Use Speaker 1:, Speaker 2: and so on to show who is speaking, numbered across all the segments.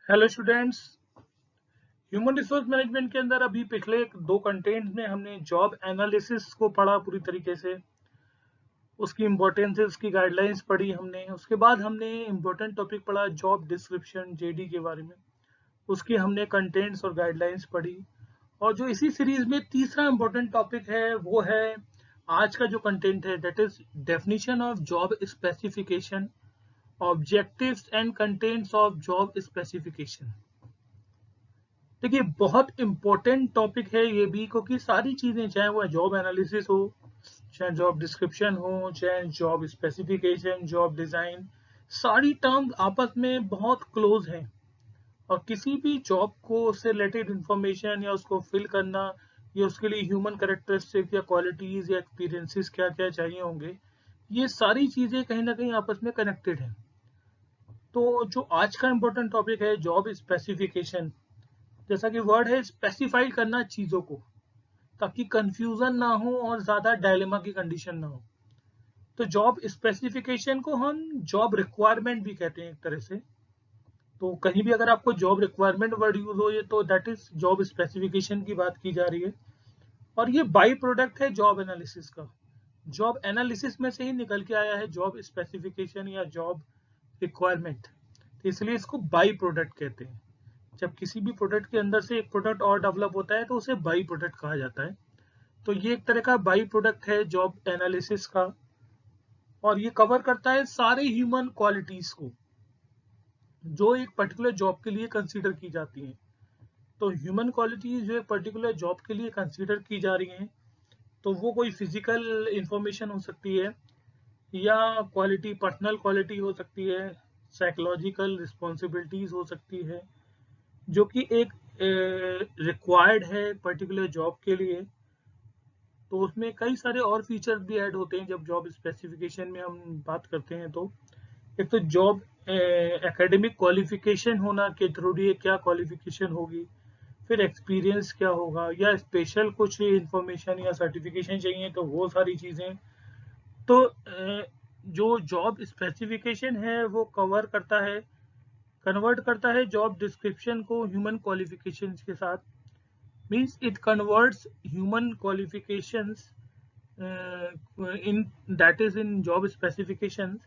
Speaker 1: Hello students. Human resource management के अंदर अभी पिछले दो कंटेंट में हमने जॉब एनालिसिस को पढ़ा पूरी तरीके से। उसकी इम्पोर्टेंस, उसकी गाइडलाइंस पढ़ी हमने। उसके बाद हमने इम्पोर्टेंट टॉपिक पढ़ा जॉब डिस्क्रिप्शन जेडी के बारे में। उसकी हमने कंटेंट्स और गाइडलाइंस पढ़ी। और जो इसी सीरीज में तीसरा इम्पोर्टेंट टॉपिक है वो है आज का जो कंटेंट है, that is definition of job specification, objectives and contents of job specification. देखिए, बहुत इंपॉर्टेंट टॉपिक है ये भी, क्योंकि सारी चीजें, चाहे वो जॉब एनालिसिस हो, चाहे जॉब डिस्क्रिप्शन हो, चाहे जॉब स्पेसिफिकेशन, जॉब डिजाइन, सारी टर्म्स आपस में बहुत क्लोज हैं। और किसी भी जॉब को से रिलेटेड इंफॉर्मेशन या उसको फिल करना, या उसके लिए ह्यूमन कैरेक्टरिस्टिक या क्वालिटीज या एक्सपीरियंसेस क्या क्या चाहिए होंगे, ये सारी चीजें कहीं ना कहीं आपस में कनेक्टेड हैं। तो जो आज का इम्पोर्टेंट टॉपिक है जॉब स्पेसिफिकेशन, जैसा कि वर्ड है, स्पेसिफाई करना चीजों को, ताकि कंफ्यूजन ना हो और ज्यादा डायलेमा की कंडीशन ना हो। तो जॉब स्पेसिफिकेशन को हम जॉब रिक्वायरमेंट भी कहते हैं एक तरह से। तो कहीं भी अगर आपको जॉब रिक्वायरमेंट वर्ड यूज हो, ये तो दैट इज जॉब स्पेसिफिकेशन की बात की जा रही है। और ये बाई प्रोडक्ट है जॉब एनालिसिस का। जॉब एनालिसिस में से ही निकल के आया है जॉब स्पेसिफिकेशन या जॉब रिक्वायरमेंट। तो इसलिए इसको बाई प्रोडक्ट कहते हैं। जब किसी भी प्रोडक्ट के अंदर से एक प्रोडक्ट और डेवलप होता है तो उसे बाई प्रोडक्ट कहा जाता है। तो ये एक तरह का बाई प्रोडक्ट है जॉब एनालिसिस का। और ये कवर करता है सारे ह्यूमन क्वालिटीज को जो एक पर्टिकुलर जॉब के लिए कंसीडर की जाती हैं। तो ह्यूमन क्वालिटीज जो एक पर्टिकुलर जॉब के लिए कंसीडर की जा रही हैं, तो वो कोई फिजिकल इंफॉर्मेशन हो सकती है, या क्वालिटी पर्सनल क्वालिटी हो सकती है, साइकोलॉजिकल रिस्पॉन्सिबिलिटीज हो सकती है, जो कि एक रिक्वायर्ड है पर्टिकुलर जॉब के लिए। तो उसमें कई सारे और फीचर्स भी ऐड होते हैं जब जॉब स्पेसिफिकेशन में हम बात करते हैं। तो एक तो जॉब एकेडमिक क्वालिफिकेशन होना कि जरूरी है, क्या क्वालिफिकेशन होगी, फिर एक्सपीरियंस क्या होगा, या स्पेशल कुछ इंफॉर्मेशन या सर्टिफिकेशन चाहिए तो वो सारी चीज़ें। तो जो जॉब स्पेसिफिकेशन है वो कवर करता है, कन्वर्ट करता है जॉब डिस्क्रिप्शन को ह्यूमन क्वालिफिकेशंस के साथ। Means it converts human qualifications in, that is in job specifications.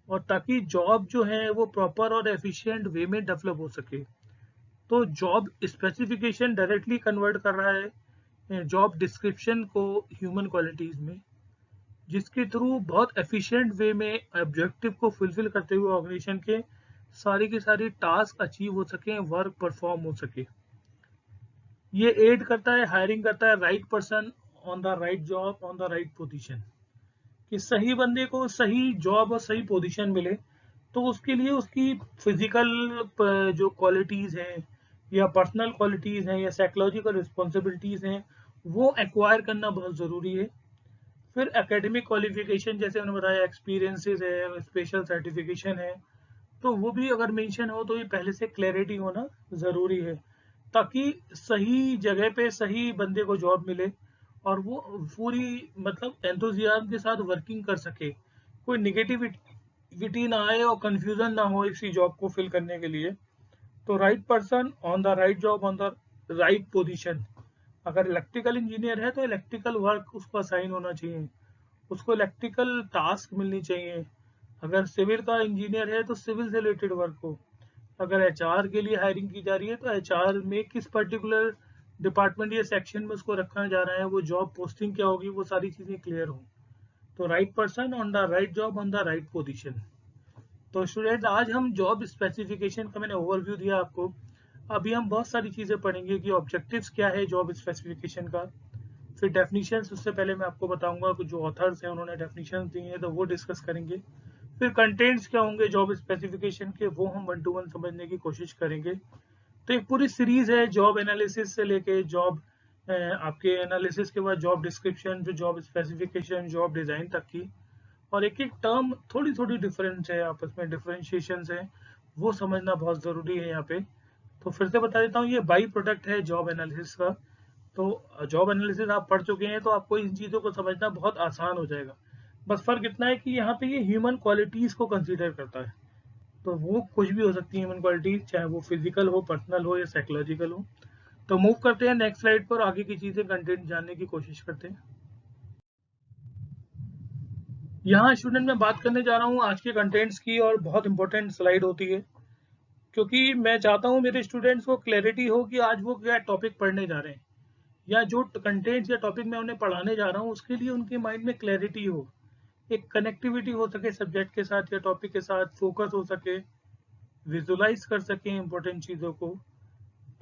Speaker 1: और ताकि जॉब जो है वो प्रॉपर और एफिशिएंट वे में डेवलप हो सके। तो जॉब स्पेसिफिकेशन डायरेक्टली कन्वर्ट कर रहा है जॉब डिस्क्रिप्शन को ह्यूमन क्वालिटीज में, जिसके थ्रू बहुत एफिशिएंट वे में ऑब्जेक्टिव को फुलफिल करते हुए ऑर्गेनाइजेशन के सारी की सारी टास्क अचीव हो सके, वर्क परफॉर्म हो सके। ये एड करता है, हायरिंग करता है right person on the right job on the right position, कि सही बंदे को सही जॉब और सही पोजीशन मिले। तो उसके लिए उसकी फिजिकल जो क्वालिटीज हैं, या पर्सनल क्वालिटीज हैं, या साइकोलॉजिकल रिस्पॉन्सिबिलिटीज हैं, वो एक्वायर करना बहुत ज़रूरी है। फिर एकेडमिक क्वालिफिकेशन, जैसे मैंने बताया, एक्सपीरियंसेस है, स्पेशल सर्टिफिकेशन है, तो वो भी अगर मेंशन हो तो ये पहले से क्लैरिटी होना ज़रूरी है, ताकि सही जगह पे सही बंदे को जॉब मिले और वो पूरी मतलब एंथुजियाज्म के साथ वर्किंग कर सके, कोई निगेटिविटी ना आए और कंफ्यूजन ना हो इसी जॉब को फिल करने के लिए। तो right person on the right job on the right position. अगर इलेक्ट्रिकल इंजीनियर है तो इलेक्ट्रिकल वर्क उसको असाइन होना चाहिए, उसको इलेक्ट्रिकल टास्क मिलनी चाहिए। अगर सिविल का इंजीनियर है तो सिविल से रिलेटेड वर्क हो। अगर एचआर के लिए हायरिंग की जा रही है तो एचआर में किस पर्टिकुलर डिपार्टमेंट या सेक्शन में उसको रखा जा रहा है, वो जॉब पोस्टिंग क्या होगी, वो सारी चीज़ें क्लियर हो। तो right person on the right job on the right position. तो स्टूडेंट, आज हम जॉब स्पेसिफिकेशन का मैंने ओवरव्यू दिया आपको। अभी हम बहुत सारी चीज़ें पढ़ेंगे कि ऑब्जेक्टिव्स क्या है जॉब स्पेसिफिकेशन का। फिर डेफिनेशंस, उससे पहले मैं आपको बताऊंगा कि जो ऑथर्स हैं उन्होंने डेफिनेशंस दी हैं तो वो डिस्कस करेंगे। फिर कंटेंट्स क्या होंगे जॉब स्पेसिफिकेशन के, वो हम वन टू वन समझने की कोशिश करेंगे। तो एक पूरी सीरीज है जॉब एनालिसिस से लेके जॉब आपके एनालिसिस के बाद जॉब डिस्क्रिप्शन, फिर जॉब स्पेसिफिकेशन, जॉब डिजाइन तक की। और एक एक टर्म थोड़ी थोड़ी डिफरेंस है, आपस में डिफरेंशिएशन है, वो समझना बहुत ज़रूरी है यहाँ पे। तो फिर से बता देता हूँ, ये बाई प्रोडक्ट है जॉब एनालिसिस का। तो जॉब एनालिसिस आप पढ़ चुके हैं तो आपको इन चीज़ों को समझना बहुत आसान हो जाएगा। बस फर्क इतना है कि यहाँ पे ये ह्यूमन क्वालिटीज़ को कंसीडर करता है। तो वो कुछ भी हो सकती है ह्यूमन क्वालिटीज, चाहे वो फिजिकल हो, पर्सनल हो या साइकोलॉजिकल हो। तो मूव करते हैं नेक्स्ट स्लाइड पर, आगे की चीजें कंटेंट जानने की कोशिश करते हैं। यहाँ स्टूडेंट मैं बात करने जा रहा हूँ आज के कंटेंट्स की, और बहुत इंपॉर्टेंट स्लाइड होती है, क्योंकि मैं चाहता हूँ मेरे स्टूडेंट्स को क्लैरिटी हो कि आज वो क्या टॉपिक पढ़ने जा रहे हैं, या जो कंटेंट्स या टॉपिक मैं उन्हें पढ़ाने जा रहा हूँ उसके लिए उनके माइंड में क्लैरिटी हो, एक कनेक्टिविटी हो सके सब्जेक्ट के साथ या टॉपिक के साथ, फोकस हो सके, विजुलाइज कर सके इंपॉर्टेंट चीज़ों को,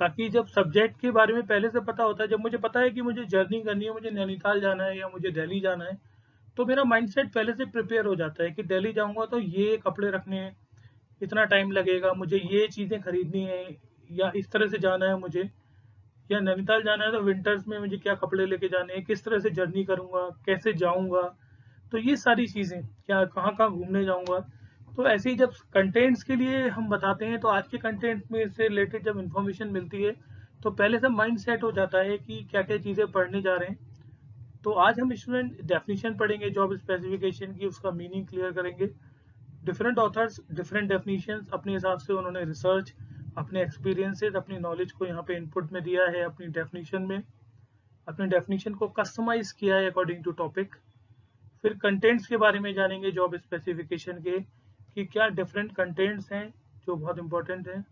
Speaker 1: ताकि जब सब्जेक्ट के बारे में पहले से पता होता है, जब मुझे पता है कि मुझे जर्नी करनी है, मुझे नैनीताल जाना है या मुझे दिल्ली जाना है, तो मेरा माइंडसेट पहले से प्रिपेयर हो जाता है कि दिल्ली जाऊंगा तो ये कपड़े रखने हैं, इतना टाइम लगेगा, मुझे ये चीज़ें खरीदनी है, या इस तरह से जाना है मुझे, या नैनीताल जाना है तो विंटर्स में मुझे क्या कपड़े लेके जाने हैं, किस तरह से जर्नी करूंगा, कैसे जाऊंगा, तो ये सारी चीज़ें, क्या कहाँ कहाँ घूमने जाऊंगा। तो ऐसे ही जब कंटेंट्स के लिए हम बताते हैं, तो आज के कंटेंट में से रिलेटेड जब इन्फॉर्मेशन मिलती है तो पहले से माइंड सेट हो जाता है कि क्या क्या चीज़ें पढ़ने जा रहे हैं। तो आज हम स्टूडेंट डेफिनेशन पढ़ेंगे जॉब स्पेसिफिकेशन की, उसका मीनिंग क्लियर करेंगे। डिफरेंट ऑथर्स डिफरेंट डेफिनेशंस अपने हिसाब से उन्होंने रिसर्च, अपने एक्सपीरियंसेस, अपनी नॉलेज को यहाँ पे इनपुट में दिया है अपनी डेफिनेशन में, अपनी डेफिनेशन को कस्टमाइज किया है अकॉर्डिंग टू टॉपिक। फिर कंटेंट्स के बारे में जानेंगे जॉब स्पेसिफिकेशन के, कि क्या डिफरेंट कंटेंट्स हैं जो बहुत इंपॉर्टेंट हैं।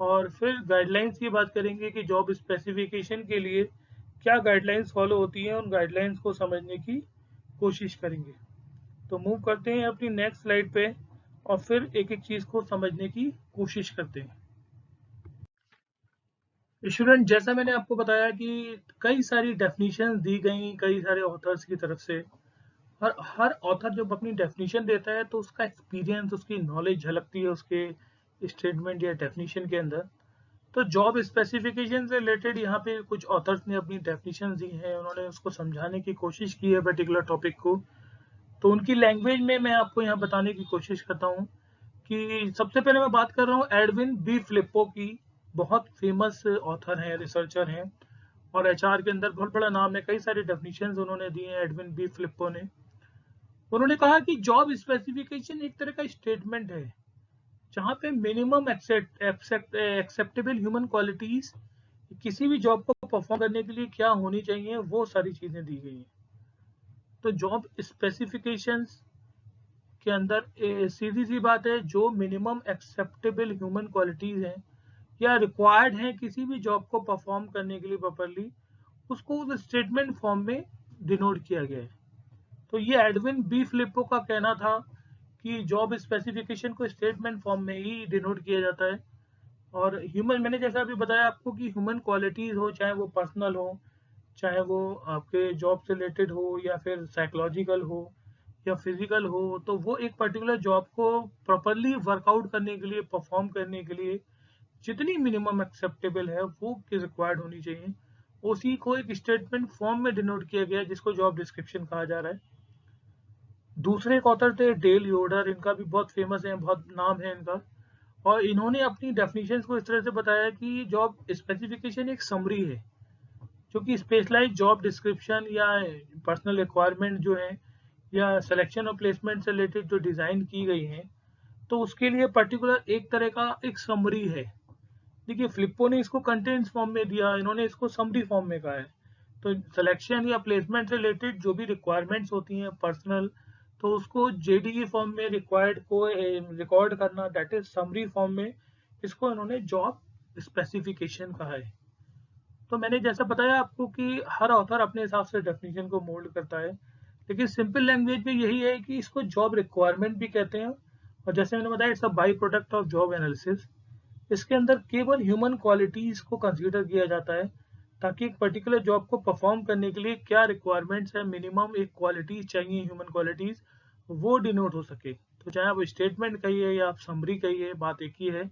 Speaker 1: और फिर गाइडलाइंस की बात करेंगे कि जॉब स्पेसिफिकेशन के लिए क्या गाइडलाइंस फॉलो होती हैं, उन गाइडलाइंस को समझने की कोशिश करेंगे। तो मूव करते हैं अपनी नेक्स्ट स्लाइड पे, और फिर एक एक चीज़ को समझने की कोशिश करते हैं। स्टूडेंट, जैसा मैंने आपको बताया कि कई सारी डेफिनेशन दी गई कई सारे ऑथर्स की तरफ से, हर ऑथर जब अपनी डेफिनेशन देता है तो उसका एक्सपीरियंस, उसकी नॉलेज झलकती है उसके स्टेटमेंट या डेफिनेशन के अंदर। तो जॉब स्पेसिफिकेशन से रिलेटेड यहाँ पे कुछ ऑथर्स ने अपनी डेफिनेशन दी हैं, उन्होंने उसको समझाने की कोशिश की है पर्टिकुलर टॉपिक को। तो उनकी लैंग्वेज में मैं आपको यहाँ बताने की कोशिश करता हूँ कि सबसे पहले मैं बात कर रहा हूँ एडविन बी फ्लिप्पो की। बहुत फेमस ऑथर हैं, रिसर्चर हैं, और एचआर के अंदर बहुत बड़ा नाम है, कई सारे डेफिनेशंस उन्होंने दिए हैं एडविन बी फ्लिप्पो ने। उन्होंने कहा कि जॉब स्पेसिफिकेशन एक तरह का स्टेटमेंट है जहाँ पे मिनिमम एक्सेप्टेबल ह्यूमन क्वालिटीज, किसी भी जॉब को परफॉर्म करने के लिए क्या होनी चाहिए, वो सारी चीजें दी गई हैं। तो जॉब स्पेसिफिकेशंस के अंदर सीधी सी बात है, जो मिनिमम एक्सेप्टेबल ह्यूमन क्वालिटीज हैं या रिक्वायर्ड हैं किसी भी जॉब को परफॉर्म करने के लिए प्रॉपरली, उसको उस स्टेटमेंट फॉर्म में डिनोट किया गया है। तो ये एडविन बी फ्लिप्पो का कहना था कि जॉब स्पेसिफिकेशन को स्टेटमेंट फॉर्म में ही डिनोट किया जाता है। और ह्यूमन, मैंने जैसा अभी बताया आपको कि ह्यूमन क्वालिटीज हो, चाहे वो पर्सनल हो, चाहे वो आपके जॉब से रिलेटेड हो, या फिर साइकोलॉजिकल हो या फिजिकल हो, तो वो एक पर्टिकुलर जॉब को प्रॉपरली वर्कआउट करने के लिए, परफॉर्म करने के लिए जितनी मिनिमम एक्सेप्टेबल है वो रिक्वायर्ड होनी चाहिए, उसी को एक स्टेटमेंट फॉर्म में डिनोट किया गया है, जिसको जॉब डिस्क्रिप्शन कहा जा रहा है। दूसरे एक ऑथर थे डेल योडर, इनका भी बहुत फेमस है, बहुत नाम है इनका, और इन्होंने अपनी डेफिनेशन को इस तरह से बताया कि जॉब स्पेसिफिकेशन एक समरी है, जो कि स्पेशलाइज जॉब डिस्क्रिप्शन या पर्सनल रिक्वायरमेंट जो है, या सिलेक्शन और प्लेसमेंट से रिलेटेड जो डिज़ाइन की गई हैं, तो उसके लिए पर्टिकुलर एक तरह का एक समरी है। देखिए, फ्लिप्पो ने इसको कंटेंट्स फॉर्म में दिया, इन्होंने इसको समरी फॉर्म में कहा है। तो सिलेक्शन या प्लेसमेंट से रिलेटेड जो भी रिक्वायरमेंट्स होती हैं पर्सनल, तो उसको जेडीई फॉर्म में रिक्वायर्ड को रिकॉर्ड करना, दैट इज समरी फॉर्म में, इसको इन्होंने जॉब स्पेसिफिकेशन कहा है। तो मैंने जैसा बताया आपको कि हर ऑथर अपने हिसाब से डेफिनेशन को मोल्ड करता है, लेकिन सिंपल लैंग्वेज में यही है कि इसको जॉब रिक्वायरमेंट भी कहते हैं, और जैसे मैंने बताया it's a by product of job analysis. इसके अंदर केवल ह्यूमन क्वालिटीज को कंसीडर किया जाता है, ताकि एक पर्टिकुलर जॉब को परफॉर्म करने के लिए क्या रिक्वायरमेंट्स है, मिनिमम एक क्वालिटीज चाहिए ह्यूमन क्वालिटीज, वो डिनोट हो सके। तो चाहे आप स्टेटमेंट कहिए या आप समरी कहिए, बात एक ही है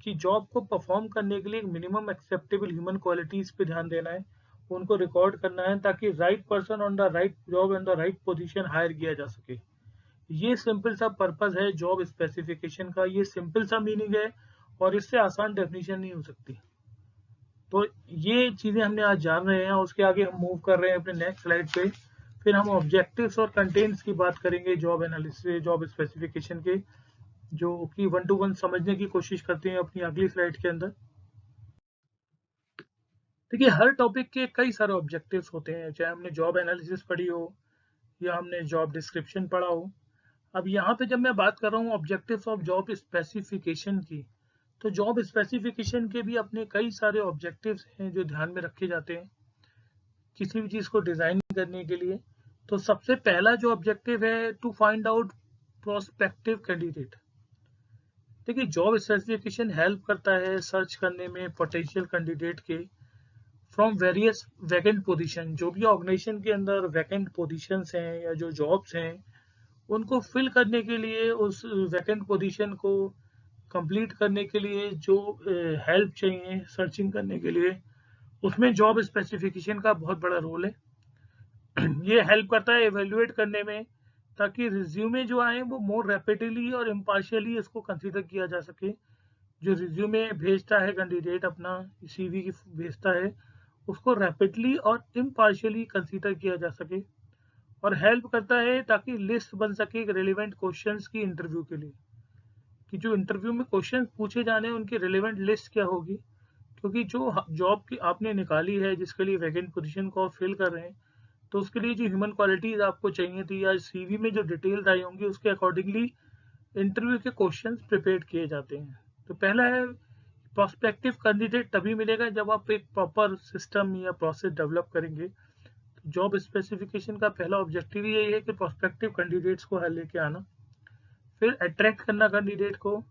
Speaker 1: कि जॉब को परफॉर्म करने के लिए मिनिमम एक्सेप्टेबल ह्यूमन क्वालिटीज पे ध्यान देना है, उनको रिकॉर्ड करना है, ताकि right person on the right job and the right position hire किया जा सके। ये सिंपल सा पर्पस है जॉब स्पेसिफिकेशन का, ये सिंपल सा मीनिंग है, और इससे आसान डेफिनेशन नहीं हो सकती। तो ये चीज़ें हमने आज जान रहे हैं, उसके आगे हम मूव कर रहे हैं अपने नेक्स्ट स्लाइड पे। फिर हम ऑब्जेक्टिव्स और कंटेंट्स की बात करेंगे जॉब एनालिसिस, जॉब स्पेसिफिकेशन के। जो कि 1 टू 1 समझने की कोशिश करते हैं अपनी अगली स्लाइड के अंदर। देखिए, हर टॉपिक के कई सारे ऑब्जेक्टिव्स होते हैं, चाहे हमने जॉब एनालिसिस पढ़ी हो या हमने जॉब डिस्क्रिप्शन पढ़ा हो। अब यहाँ पे जब मैं बात कर रहा हूँ ऑब्जेक्टिव्स ऑफ जॉब स्पेसिफिकेशन की, तो जॉब स्पेसिफिकेशन के भी अपने कई सारे ऑब्जेक्टिव्स हैं जो ध्यान में रखे जाते हैं किसी भी चीज़ को डिज़ाइन करने के लिए। तो सबसे पहला जो ऑब्जेक्टिव है, to find out prospective candidate. देखिए, जॉब स्पेसिफिकेशन हेल्प करता है सर्च करने में पोटेंशियल कैंडिडेट के फ्रॉम वेरियस वैकेंट पोजीशन। जो भी ऑर्गेनाइजेशन के अंदर वैकेंट पोजीशंस हैं या जो जॉब्स हैं, उनको फिल करने के लिए, उस वैकेंट पोजीशन को कंप्लीट करने के लिए जो हेल्प चाहिए सर्चिंग करने के लिए, उसमें जॉब स्पेसिफिकेशन का बहुत बड़ा रोल है। ये हेल्प करता है एवेल्युएट करने में, ताकि रिज्यूमे जो आए वो मोर रैपिडली और इम्पार्शियली इसको कंसीडर किया जा सके। जो रिज्यूमे भेजता है कैंडिडेट, अपना सीवी भेजता है, उसको रैपिडली और इम्पार्शियली कंसीडर किया जा सके। और हेल्प करता है ताकि लिस्ट बन सके रिलेवेंट क्वेश्चंस की इंटरव्यू के लिए, कि जो इंटरव्यू में क्वेश्चन पूछे जाने हैं उनकी रिलेवेंट लिस्ट क्या होगी। क्योंकि जो जॉब की आपने निकाली है, जिसके लिए वैकेंट पोजीशन को आप फिल कर रहे हैं, तो उसके लिए जो ह्यूमन क्वालिटीज आपको चाहिए थी या सीवी में जो डिटेल्स आई होंगी, उसके अकॉर्डिंगली इंटरव्यू के क्वेश्चंस प्रिपेयर किए जाते हैं। तो पहला है, प्रोस्पेक्टिव कैंडिडेट तभी मिलेगा जब आप एक प्रॉपर सिस्टम या प्रोसेस डेवलप करेंगे। तो जॉब स्पेसिफिकेशन का पहला ऑब्जेक्टिव यही है कि प्रोस्पेक्टिव कैंडिडेट्स को लेके आना, फिर अट्रैक्ट करना कैंडिडेट को।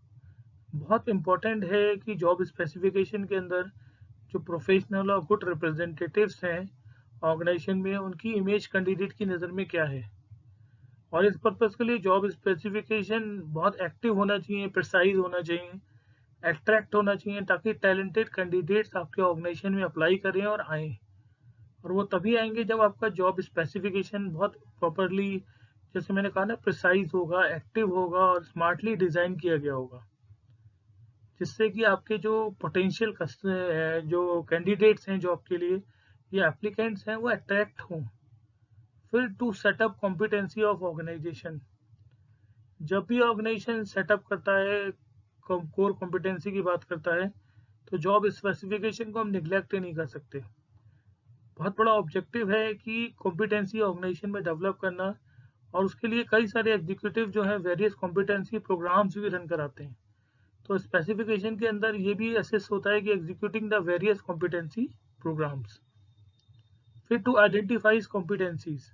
Speaker 1: बहुत इंपॉर्टेंट है कि जॉब स्पेसिफिकेशन के अंदर जो प्रोफेशनल और गुड रिप्रेजेंटेटिव्स हैं ऑर्गेनाइजेशन में, उनकी इमेज कैंडिडेट की नज़र में क्या है। और इस पर्पज़ के लिए जॉब स्पेसिफिकेशन बहुत एक्टिव होना चाहिए, प्रिसाइज होना चाहिए, अट्रैक्ट होना चाहिए, ताकि टैलेंटेड कैंडिडेट्स आपके ऑर्गेनाइजेशन में अप्लाई करें और आएँ। और वो तभी आएंगे जब आपका जॉब स्पेसिफिकेशन बहुत प्रॉपरली, जैसे मैंने कहा ना, प्रिसाइज होगा, एक्टिव होगा और स्मार्टली डिज़ाइन किया गया होगा, जिससे कि आपके जो पोटेंशियल जो कैंडिडेट्स हैं जॉब के लिए, ये एप्लीकेंट्स हैं, वो अट्रैक्ट हों। फिर to set up competency of organization. जब भी ऑर्गेनाइजेशन सेटअप करता है, कोर कॉम्पिटेंसी की बात करता है, तो जॉब स्पेसिफिकेशन को हम निगलेक्ट ही नहीं कर सकते। बहुत बड़ा ऑब्जेक्टिव है कि कॉम्पिटेंसी ऑर्गेनाइजेशन में डेवलप करना, और उसके लिए कई सारे एग्जीक्यूटिव जो हैं वेरियस कॉम्पिटेंसी प्रोग्राम्स भी रन कराते हैं। तो स्पेसिफिकेशन के अंदर ये भी असेस होता है कि executing the various competency programs. फिर to identifies competencies,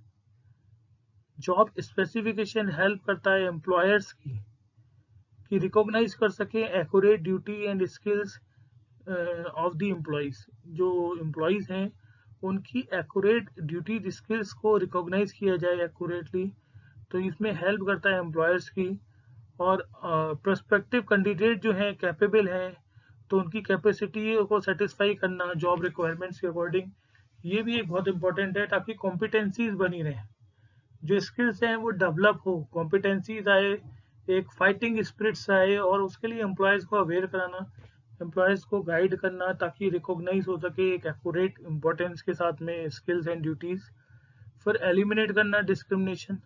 Speaker 1: job specification help करता है एम्प्लॉयर्स की कि रिकॉग्नाइज कर सके accurate duty and skills of the employees. जो एम्प्लॉयज हैं, उनकी एक्यूरेट ड्यूटी स्किल्स को रिकॉग्नाइज किया जाए एक्यूरेटली। तो इसमें हेल्प करता है एम्प्लॉयर्स की। और प्रोस्पेक्टिव कैंडिडेट जो हैं कैपेबल हैं, तो उनकी कैपेसिटी को सेटिस्फाई करना जॉब रिक्वायरमेंट्स के अकॉर्डिंग, ये भी एक बहुत इंपॉर्टेंट है, ताकि कॉम्पिटेंसीज बनी रहें, जो स्किल्स हैं वो डेवलप हो, कॉम्पिटेंसीज आए, एक फाइटिंग स्पिरिट्स आए, और उसके लिए एम्प्लॉयज़ को अवेयर कराना, एम्प्लॉयज़ को गाइड करना, ताकि रिकॉग्नाइज हो सके एक एक्यूरेट इम्पोर्टेंस के साथ में स्किल्स एंड ड्यूटीज़। फिर एलिमिनेट करना डिस्क्रिमिनेशन।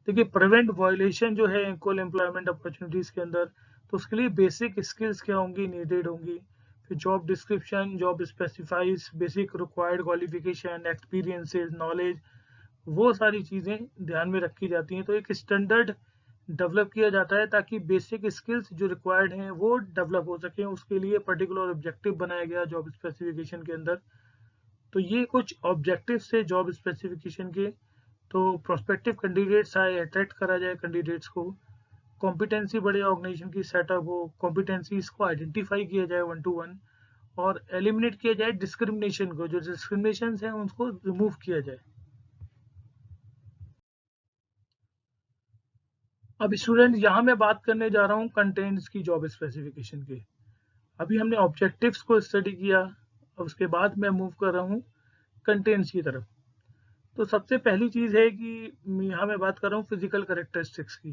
Speaker 1: देखिए, प्रिवेंट वायलेशन जो है इक्वल एम्प्लॉयमेंट अपॉर्चुनिटीज़ के अंदर, तो उसके लिए बेसिक स्किल्स क्या होंगी, नीडेड होंगी। फिर job description, job specifies basic required qualification, experiences, knowledge, वो सारी चीज़ें ध्यान में रखी जाती हैं। तो एक स्टैंडर्ड डेवलप किया जाता है, ताकि बेसिक स्किल्स जो रिक्वायर्ड हैं वो डेवलप हो सकें। उसके लिए पर्टिकुलर ऑब्जेक्टिव बनाया गया जॉब स्पेसिफिकेशन के अंदर। तो ये कुछ ऑब्जेक्टिव्स थे जॉब स्पेसिफिकेशन के। तो प्रोस्पेक्टिव कैंडिडेट्स आए, अट्रैक्ट करा जाए कैंडिडेट्स को, कॉम्पिटेंसी बड़े ऑर्गेनाइजेशन की सेटअप हो, कॉम्पिटेंसीज को आइडेंटिफाई किया जाए 1 टू 1, और एलिमिनेट किया जाए डिस्क्रिमिनेशन को, जो डिस्क्रिमिनेशन हैं उनको रिमूव किया जाए। अब स्टूडेंट, यहाँ मैं बात करने जा रहा हूँ कंटेंट्स की जॉब स्पेसिफिकेशन की। अभी हमने ऑब्जेक्टिव्स को स्टडी किया, अब उसके बाद मैं मूव कर रहा हूँ कंटेंट्स की तरफ। तो सबसे पहली चीज़ है कि यहाँ मैं बात कर रहा हूँ फिजिकल कैरेक्टरिस्टिक्स की।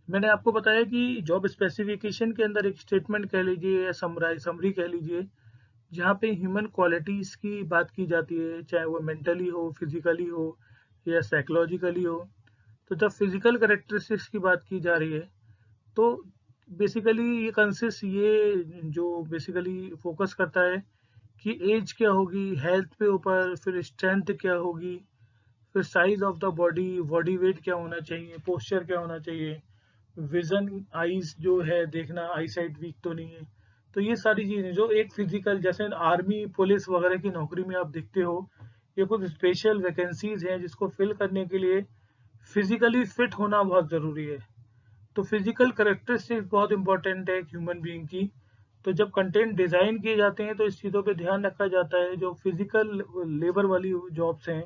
Speaker 1: मैंने आपको बताया कि जॉब स्पेसिफिकेशन के अंदर एक स्टेटमेंट कह लीजिए या समरी कह लीजिए, जहाँ पे ह्यूमन क्वालिटीज़ की बात की जाती है, चाहे वो मेंटली हो, फिजिकली हो या साइकोलॉजिकली हो। तो जब फिजिकल कैरेक्टरिस्टिक्स की बात की जा रही है तो बेसिकली ये कंसिस्ट ये जो बेसिकली फोकस करता है कि एज क्या होगी, हेल्थ पे ऊपर, फिर स्ट्रेंथ क्या होगी, फिर size of the body, body weight क्या होना चाहिए, पोस्चर क्या होना चाहिए, विजन, आईज जो है देखना, आई साइट वीक तो नहीं है। तो ये सारी चीजें जो एक फिजिकल, जैसे आर्मी पुलिस वगैरह की नौकरी में आप देखते हो, ये कुछ स्पेशल वैकेंसीज हैं जिसको फिल करने के लिए फिजिकली फिट होना बहुत जरूरी है। तो फिजिकल करेक्टरिस्टिक्स बहुत इंपॉर्टेंट है एक ह्यूमन बीइंग की। तो जब कंटेंट डिजाइन किए जाते हैं तो इस चीज़ों पे ध्यान रखा जाता है। जो फिजिकल लेबर वाली जॉब्स हैं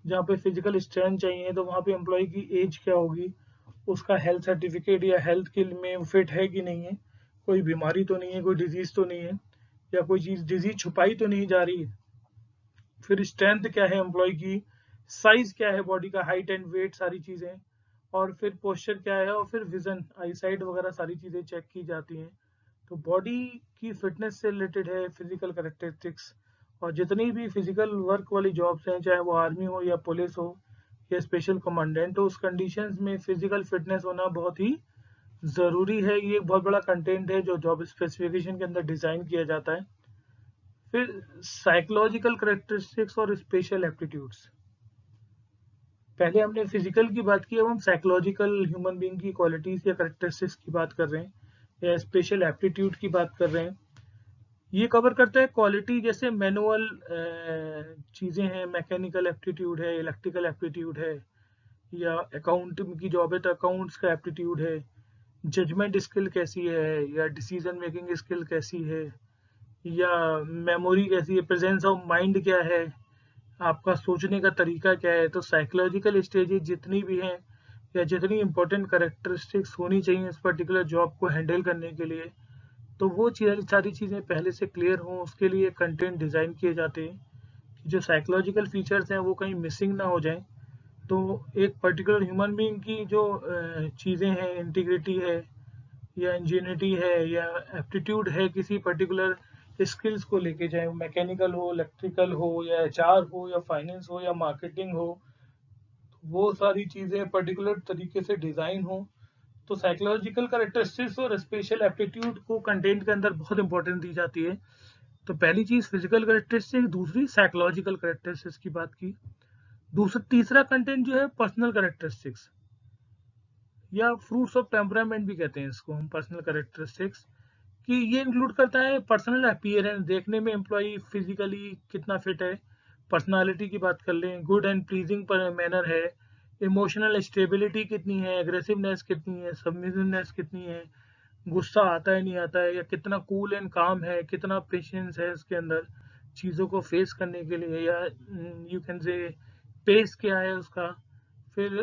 Speaker 1: जहाँ पे फिजिकल स्ट्रेंथ चाहिए, तो वहाँ पे एम्प्लॉय की एज क्या होगी, उसका हेल्थ सर्टिफिकेट या हेल्थ के में फिट है कि नहीं है, कोई बीमारी तो नहीं है, कोई डिजीज तो नहीं है, या कोई चीज़ डिजीज छुपाई तो नहीं जा रही है। फिर स्ट्रेंथ क्या है एम्प्लॉय की, साइज क्या है बॉडी का, हाइट एंड वेट, सारी चीज़ें, और फिर पोस्चर क्या है, और फिर विजन, आई साइट वगैरह सारी चीज़ें चेक की जाती हैं। तो बॉडी की फिटनेस से रिलेटेड है फिजिकल करेक्टरिस्टिक्स। और जितनी भी फिजिकल वर्क वाली जॉब्स हैं, चाहे वो आर्मी हो या पुलिस हो या स्पेशल कमांडेंट हो, उस कंडीशंस में फिजिकल फिटनेस होना बहुत ही ज़रूरी है। ये एक बहुत बड़ा कंटेंट है जो जॉब स्पेसिफिकेशन के अंदर डिज़ाइन किया जाता है। फिर साइकोलॉजिकल करेक्टरिस्टिक्स और स्पेशल एप्टीट्यूड्स। पहले हमने फिजिकल की बात की, अब हम साइकोलॉजिकल ह्यूमन बीइंग की क्वालिटीज या करेक्टरिस्टिक्स की बात कर रहे हैं या स्पेशल एप्टीट्यूड की बात कर रहे हैं। ये कवर करता है क्वालिटी, जैसे मैनुअल चीज़ें हैं, मैकेनिकल एप्टीट्यूड है, इलेक्ट्रिकल एप्टीट्यूड है, या अकाउंट की जॉब है तो अकाउंट्स का एप्टीट्यूड है, जजमेंट स्किल कैसी है, या डिसीजन मेकिंग स्किल कैसी है, या मेमोरी कैसी है, प्रेजेंस ऑफ माइंड क्या है, आपका सोचने का तरीका क्या है। तो साइकोलॉजिकल स्टेजेस जितनी भी हैं या जितनी इंपॉर्टेंट करेक्टरिस्टिक्स होनी चाहिए इस पर्टिकुलर जॉब को हैंडल करने के लिए, तो वो सारी चीज़ें पहले से क्लियर हों, उसके लिए कंटेंट डिज़ाइन किए जाते हैं कि जो साइकोलॉजिकल फीचर्स हैं वो कहीं मिसिंग ना हो जाएं। तो एक पर्टिकुलर ह्यूमन बीइंग की जो चीज़ें हैं, इंटीग्रिटी है या इंजीनियरिटी है या एप्टीट्यूड है किसी पर्टिकुलर स्किल्स को लेके, चाहे वो मैकेनिकल हो, इलेक्ट्रिकल हो, या एचआर हो, या फाइनेंस हो, या मार्केटिंग हो, वो सारी चीज़ें पर्टिकुलर तरीके से डिज़ाइन हो। तो साइकोलॉजिकल कैरेक्टरिस्टिक्स और स्पेशल एप्टीट्यूड को कंटेंट के अंदर बहुत इंपॉर्टेंस दी जाती है। तो पहली चीज़ फिजिकल कैरेक्टरिस्टिक्स, दूसरी साइकोलॉजिकल कैरेक्टरिस्टिक्स की बात की। दूसरा तीसरा कंटेंट जो है पर्सनल कैरेक्टरिस्टिक्स, या फ्रूट्स ऑफ टेम्परामेंट भी कहते हैं इसको हम, पर्सनल कैरेक्टरिस्टिक्स, कि ये इंक्लूड करता है पर्सनल अपीयरेंस, देखने में एम्प्लॉय फिजिकली कितना फिट है। पर्सनालिटी की बात कर लें, गुड एंड प्लीजिंग मैनर है, इमोशनल स्टेबिलिटी कितनी है, एग्रेसिवनेस कितनी है, सबमिसिवनेस कितनी है, गुस्सा आता है नहीं आता है, या कितना कूल एंड काम है, कितना पेशेंस है इसके अंदर चीज़ों को फेस करने के लिए, या यू कैन से पेस क्या है उसका। फिर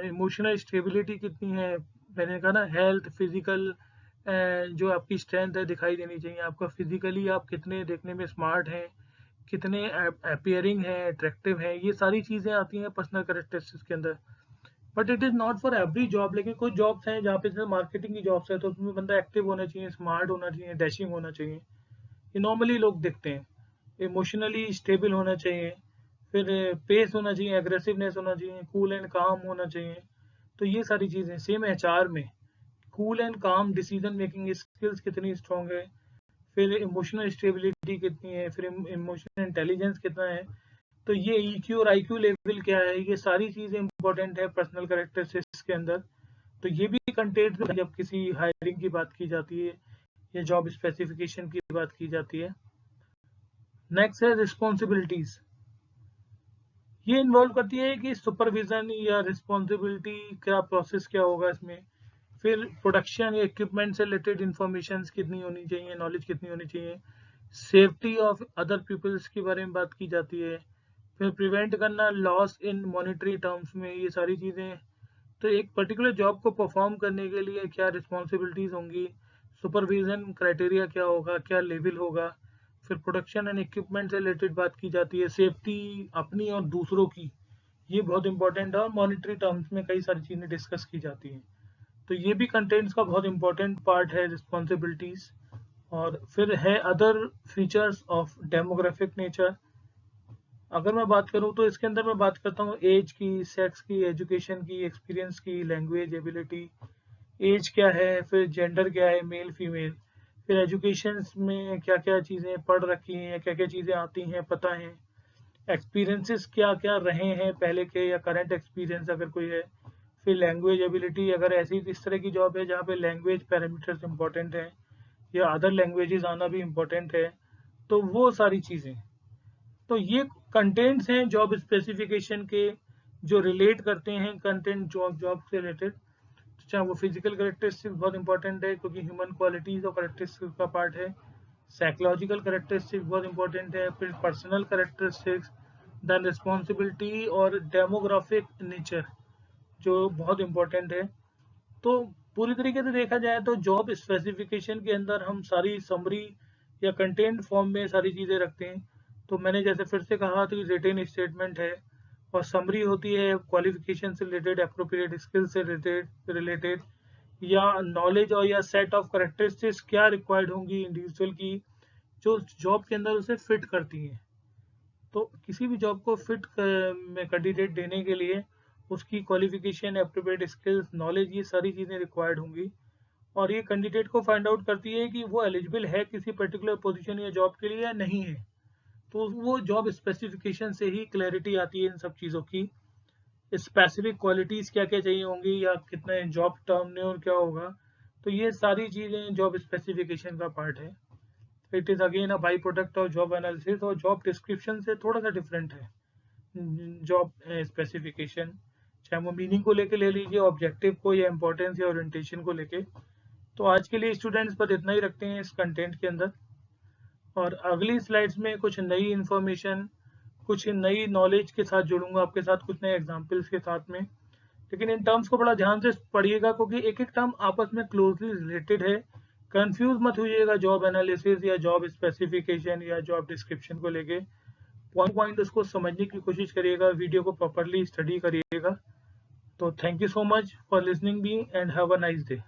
Speaker 1: इमोशनल स्टेबिलिटी कितनी है, मैंने कहा ना, हेल्थ, फिजिकल जो आपकी स्ट्रेंथ है दिखाई देनी चाहिए, आपका फिजिकली आप कितने देखने में स्मार्ट हैं, कितने अपीयरिंग हैं, अट्रैक्टिव हैं, ये सारी चीज़ें आती हैं पर्सनल कैरेक्टरिस्टिक्स के अंदर। But it is not for every job. लेकिन कुछ जॉब्स हैं जहाँ पे जैसे मार्केटिंग की जॉब्स है तो उसमें बंदा एक्टिव होना चाहिए, स्मार्ट होना चाहिए, डैशिंग होना चाहिए, ये नॉर्मली लोग देखते हैं। इमोशनली स्टेबल होना चाहिए, फिर पेस होना चाहिए, एग्रेसिवनेस होना चाहिए, कूल एंड काम होना चाहिए। तो ये सारी चीज़ें सेम एचआर में, कूल एंड काम डिसीजन मेकिंग स्किल्स कितनी स्ट्रांग है, फिर इमोशनल स्टेबिलिटी कितनी है, फिर इमोशनल इंटेलिजेंस कितना है, तो ये ईक्यू और आईक्यू लेवल क्या है, ये सारी चीज़ें इंपॉर्टेंट है पर्सनल कैरेक्टरिस्टिक्स के अंदर। तो ये भी कंटेंट जब किसी हायरिंग की बात की जाती है या जॉब स्पेसिफिकेशन की बात की जाती है। नेक्स्ट है रिस्पॉन्सिबिलिटीज। ये इन्वॉल्व करती है कि सुपरविजन या रिस्पॉन्सिबिलिटी क्या, प्रोसेस क्या होगा इसमें। फिर प्रोडक्शन या इक्विपमेंट से रिलेटेड इंफॉर्मेशन कितनी होनी चाहिए, नॉलेज कितनी होनी चाहिए। सेफ्टी ऑफ अदर पीपल्स के बारे में बात की जाती है। फिर प्रिवेंट करना लॉस इन मॉनिटरी टर्म्स में, ये सारी चीज़ें। तो एक पर्टिकुलर जॉब को परफॉर्म करने के लिए क्या रिस्पॉन्सिबिलिटीज़ होंगी, सुपरविजन क्राइटेरिया क्या होगा, क्या लेवल होगा। फिर प्रोडक्शन एंड इक्विपमेंट से रिलेटेड बात की जाती है, सेफ्टी अपनी और दूसरों की, ये बहुत इंपॉर्टेंट है, और मॉनिटरी टर्म्स में कई सारी चीज़ें डिस्कस की जाती हैं। तो ये भी कंटेंट्स का बहुत इंपॉर्टेंट पार्ट है, रिस्पॉन्सिबिलिटीज़। और फिर है other features of demographic nature. अगर मैं बात करूँ तो इसके अंदर मैं बात करता हूँ एज की, सेक्स की, एजुकेशन की, एक्सपीरियंस की, लैंग्वेज एबिलिटी। एज क्या है, फिर जेंडर क्या है, मेल फीमेल, फिर एजुकेशन में क्या क्या चीज़ें पढ़ रखी हैं, क्या क्या चीज़ें आती हैं, पता है, एक्सपीरियंसेस क्या क्या रहे हैं पहले के या करंट एक्सपीरियंस अगर कोई है, फिर लैंग्वेज एबिलिटी, अगर ऐसी इस तरह की जॉब है जहाँ पे लैंग्वेज पैरामीटर्स इंपॉर्टेंट हैं या अदर लैंग्वेजेस आना भी इम्पोर्टेंट है, तो वो सारी चीज़ें। तो ये कंटेंट्स हैं जॉब स्पेसिफिकेशन के, जो रिलेट करते हैं कंटेंट जॉब से रिलेटेड। चाहे वो फिजिकल करेक्टरिस्टिक्स बहुत इंपॉर्टेंट है क्योंकि ह्यूमन क्वालिटीज और करेक्टरिस्टिक्स का पार्ट है। साइकोलॉजिकल करेक्टरिस्टिक्स बहुत इंपॉर्टेंट है, फिर पर्सनल करेक्टरिस्टिक्स, देन रिस्पॉन्सिबिलिटी और डेमोग्राफिक नेचर जो बहुत इंपॉर्टेंट है। तो पूरी तरीके से देखा जाए तो जॉब स्पेसिफिकेशन के अंदर हम सारी समरी या कंटेंट फॉर्म में सारी चीज़ें रखते हैं। तो मैंने जैसे फिर से कहा तो रिटेन स्टेटमेंट है, और समरी होती है क्वालिफिकेशन से रिलेटेड, अप्रोप्रिएट स्किल से रिलेटेड रिलेटेड या नॉलेज और या सेट ऑफ करेक्टरिस्टिक्स क्या रिक्वायर्ड होंगी इंडिविजुअल की, जो जॉब के अंदर उसे फिट करती हैं। तो किसी भी जॉब को फिट में कैंडिडेट देने के लिए उसकी क्वालिफिकेशन, अप्रोप्रिएट स्किल्स, नॉलेज, ये सारी चीज़ें रिक्वायर्ड होंगी। और ये कैंडिडेट को फाइंड आउट करती है कि वो एलिजिबल है किसी पर्टिकुलर पोजीशन या जॉब के लिए या नहीं है। तो वो जॉब स्पेसिफिकेशन से ही क्लैरिटी आती है इन सब चीज़ों की। स्पेसिफिक क्वालिटीज़ क्या क्या चाहिए होंगी या कितने जॉब टर्म क्या होगा। तो ये सारी चीज़ें जॉब स्पेसिफिकेशन का पार्ट है। It is again a by product of job analysis, और जॉब डिस्क्रिप्शन से थोड़ा सा डिफरेंट है जॉब स्पेसिफिकेशन। चाहे वो मीनिंग को लेके ले लीजिए, ऑब्जेक्टिव को, या इंपॉर्टेंस या ओरिएंटेशन को लेके। तो आज के लिए स्टूडेंट्स पर इतना ही रखते हैं इस कंटेंट के अंदर, और अगली स्लाइड्स में कुछ नई इन्फॉर्मेशन, कुछ नई नॉलेज के साथ जुड़ूंगा आपके साथ, कुछ नए एग्जाम्पल्स के साथ में। लेकिन इन टर्म्स को बड़ा ध्यान से पढ़िएगा क्योंकि एक एक टर्म आपस में क्लोजली रिलेटेड है। कंफ्यूज मत होइएगा जॉब एनालिसिस या जॉब स्पेसिफिकेशन या जॉब डिस्क्रिप्शन को लेके। पॉइंट पॉइंट उसको समझने की कोशिश करिएगा, वीडियो को प्रॉपरली स्टडी करिएगा। तो thank you so much for listening me and have a nice day.